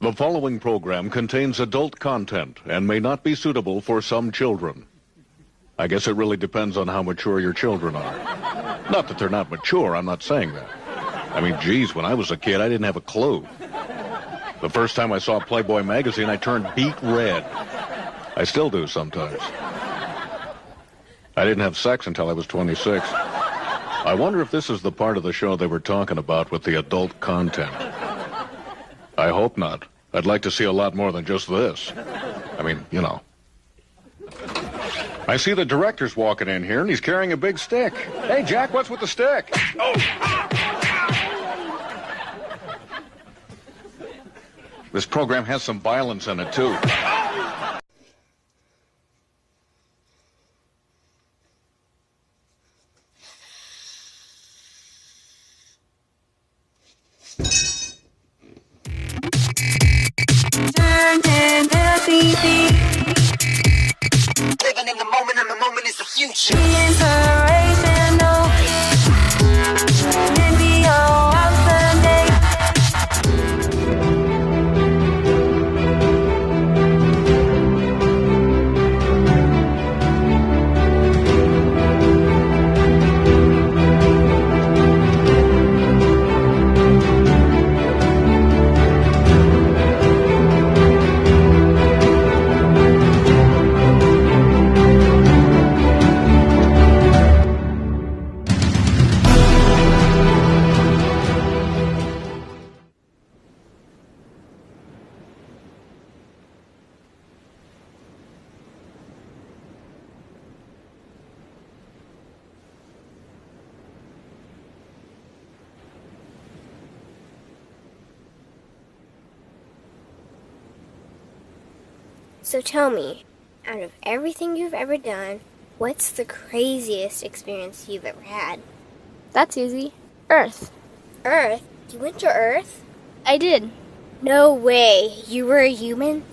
The following program contains adult content and may not be suitable for some children. I guess it really depends on how mature your children are. Not that they're not mature, I'm not saying that. I mean, geez, when I was a kid, I didn't have a clue. The first time I saw Playboy magazine, I turned beet red. I still do sometimes. I didn't have sex until I was 26. I wonder if this is the part of the show they were talking about with the adult content. I hope not. I'd like to see a lot more than just this. I mean, you know. I see the director's walking in here, and he's carrying a big stick. Hey, Jack, what's with the stick? Oh! This program has some violence in it, too. Living in the moment, and the moment is the future. Inspirational. Video of the day. So tell me, out of everything you've ever done, what's the craziest experience you've ever had? That's easy. Earth. Earth? You went to Earth? I did. No way. You were a human?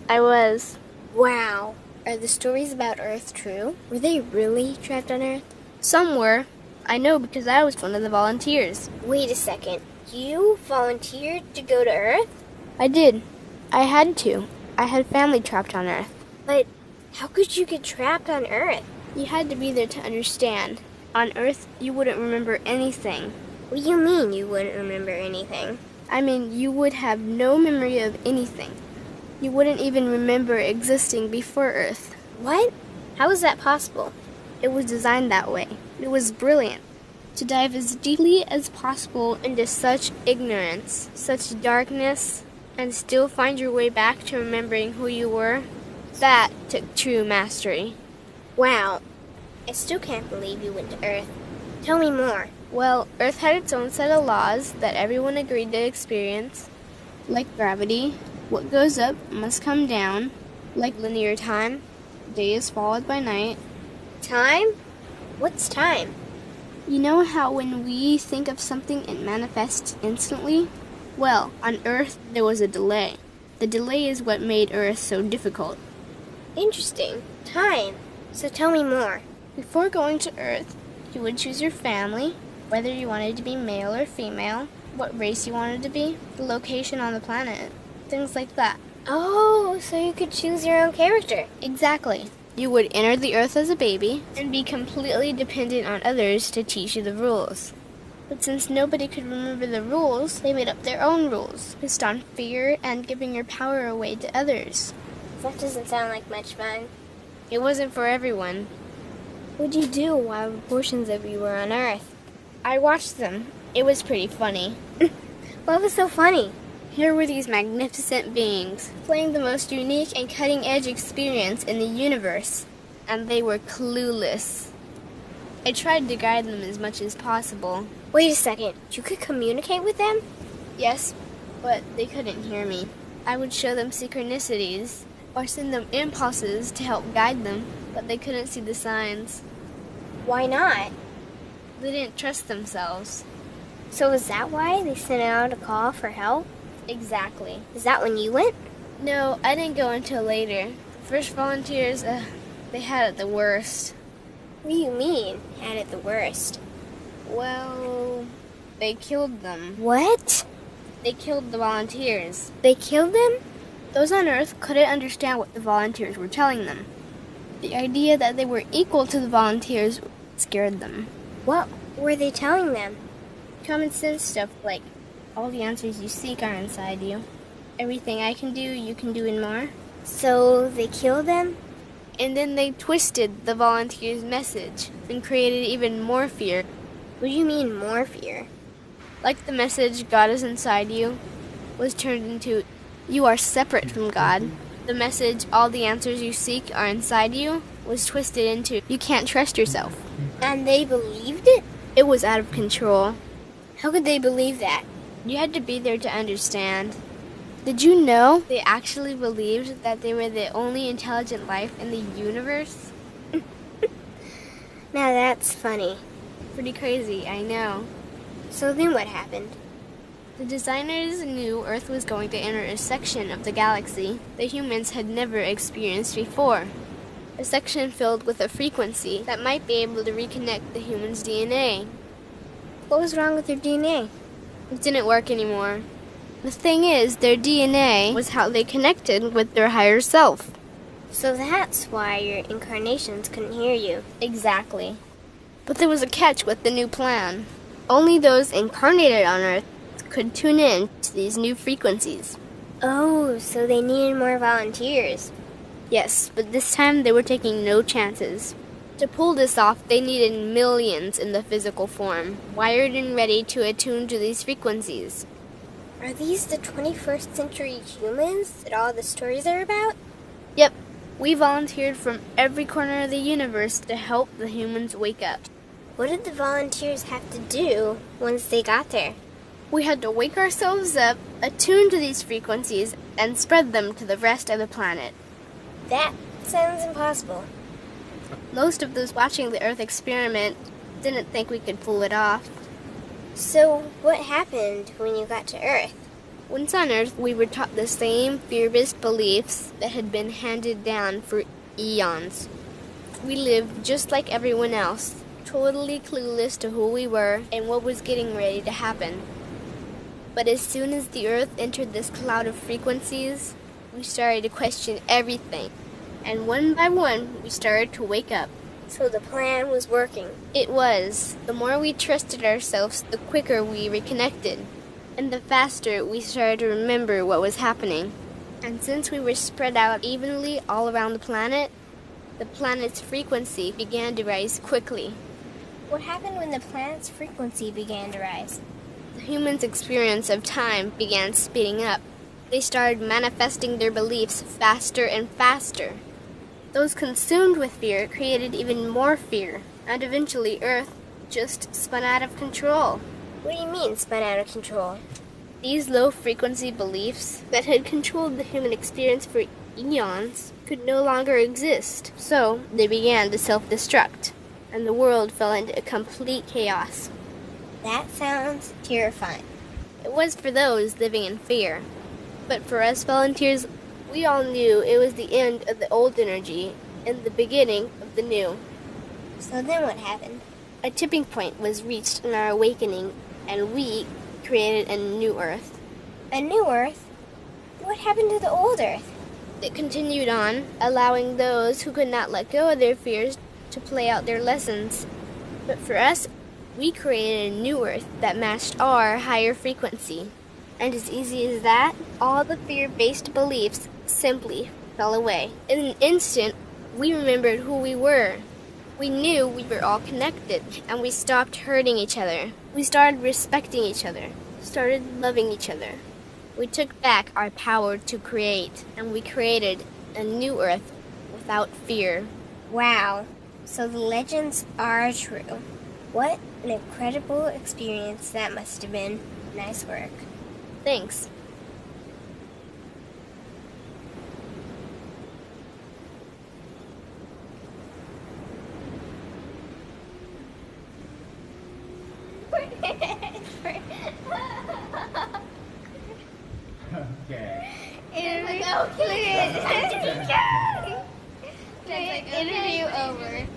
I was. Wow. Are the stories about Earth true? Were they really trapped on Earth? Some were. I know because I was one of the volunteers. Wait a second. You volunteered to go to Earth? I did. I had to. I had family trapped on Earth. But how could you get trapped on Earth? You had to be there to understand. On Earth, you wouldn't remember anything. What do you mean you wouldn't remember anything? I mean, you would have no memory of anything. You wouldn't even remember existing before Earth. What? How is that possible? It was designed that way. It was brilliant. To dive as deeply as possible into such ignorance, such darkness, and still find your way back to remembering who you were, that took true mastery. Wow. I still can't believe you went to Earth. Tell me more. Well, Earth had its own set of laws that everyone agreed to experience, like gravity. What goes up must come down, like linear time. Day is followed by night. Time? What's time? You know how when we think of something, it manifests instantly? Well, on Earth, there was a delay. The delay is what made Earth so difficult. Interesting. Time. So tell me more. Before going to Earth, you would choose your family, whether you wanted to be male or female, what race you wanted to be, the location on the planet, things like that. Oh, so you could choose your own character. Exactly. You would enter the Earth as a baby and be completely dependent on others to teach you the rules. But since nobody could remember the rules, they made up their own rules, based on fear and giving your power away to others. That doesn't sound like much fun. It wasn't for everyone. What'd you do while portions of you were on Earth? I watched them. It was pretty funny. What was so funny? Here were these magnificent beings, playing the most unique and cutting-edge experience in the universe, and they were clueless. I tried to guide them as much as possible. Wait a second. You could communicate with them? Yes, but they couldn't hear me. I would show them synchronicities, or send them impulses to help guide them, but they couldn't see the signs. Why not? They didn't trust themselves. So is that why they sent out a call for help? Exactly. Is that when you went? No, I didn't go until later. The first volunteers, they had it the worst. What do you mean, had it the worst? Well, they killed them. What? They killed the volunteers. They killed them? Those on Earth couldn't understand what the volunteers were telling them. The idea that they were equal to the volunteers scared them. What were they telling them? Common sense stuff like, all the answers you seek are inside you. Everything I can do, you can do and more. So they killed them? And then they twisted the volunteers' message and created even more fear. What do you mean, more fear? Like the message, God is inside you, was turned into, you are separate from God. The message, all the answers you seek are inside you, was twisted into, you can't trust yourself. And they believed it? It was out of control. How could they believe that? You had to be there to understand. Did you know they actually believed that they were the only intelligent life in the universe? Now that's funny. Pretty crazy, I know. So then what happened? The designers knew Earth was going to enter a section of the galaxy that humans had never experienced before. A section filled with a frequency that might be able to reconnect the human's DNA. What was wrong with their DNA? It didn't work anymore. The thing is, their DNA was how they connected with their higher self. So that's why your incarnations couldn't hear you. Exactly. But there was a catch with the new plan. Only those incarnated on Earth could tune in to these new frequencies. Oh, so they needed more volunteers. Yes, but this time they were taking no chances. To pull this off, they needed millions in the physical form, wired and ready to attune to these frequencies. Are these the 21st century humans that all the stories are about? Yep, we volunteered from every corner of the universe to help the humans wake up. What did the volunteers have to do once they got there? We had to wake ourselves up, attune to these frequencies, and spread them to the rest of the planet. That sounds impossible. Most of those watching the Earth experiment didn't think we could pull it off. So what happened when you got to Earth? Once on Earth, we were taught the same fear-based beliefs that had been handed down for eons. We lived just like everyone else, totally clueless to who we were and what was getting ready to happen. But as soon as the Earth entered this cloud of frequencies, we started to question everything. And one by one, we started to wake up. So the plan was working. It was. The more we trusted ourselves, the quicker we reconnected. And the faster we started to remember what was happening. And since we were spread out evenly all around the planet's frequency began to rise quickly. What happened when the planet's frequency began to rise? The humans' experience of time began speeding up. They started manifesting their beliefs faster and faster. Those consumed with fear created even more fear, and eventually Earth just spun out of control. What do you mean, spun out of control? These low-frequency beliefs that had controlled the human experience for eons could no longer exist, so they began to self-destruct, and the world fell into a complete chaos. That sounds terrifying. It was for those living in fear, but for us volunteers, we all knew it was the end of the old energy and the beginning of the new. So then what happened? A tipping point was reached in our awakening, and we created a new Earth. A new Earth? What happened to the old Earth? It continued on, allowing those who could not let go of their fears to play out their lessons. But for us, we created a new Earth that matched our higher frequency. And as easy as that, all the fear-based beliefs simply fell away. In an instant, we remembered who we were. We knew we were all connected, and we stopped hurting each other. We started respecting each other, started loving each other. We took back our power to create, and we created a new Earth without fear. Wow. So the legends are true. What an incredible experience that must have been. Nice work. Thanks. Okay. Interview over.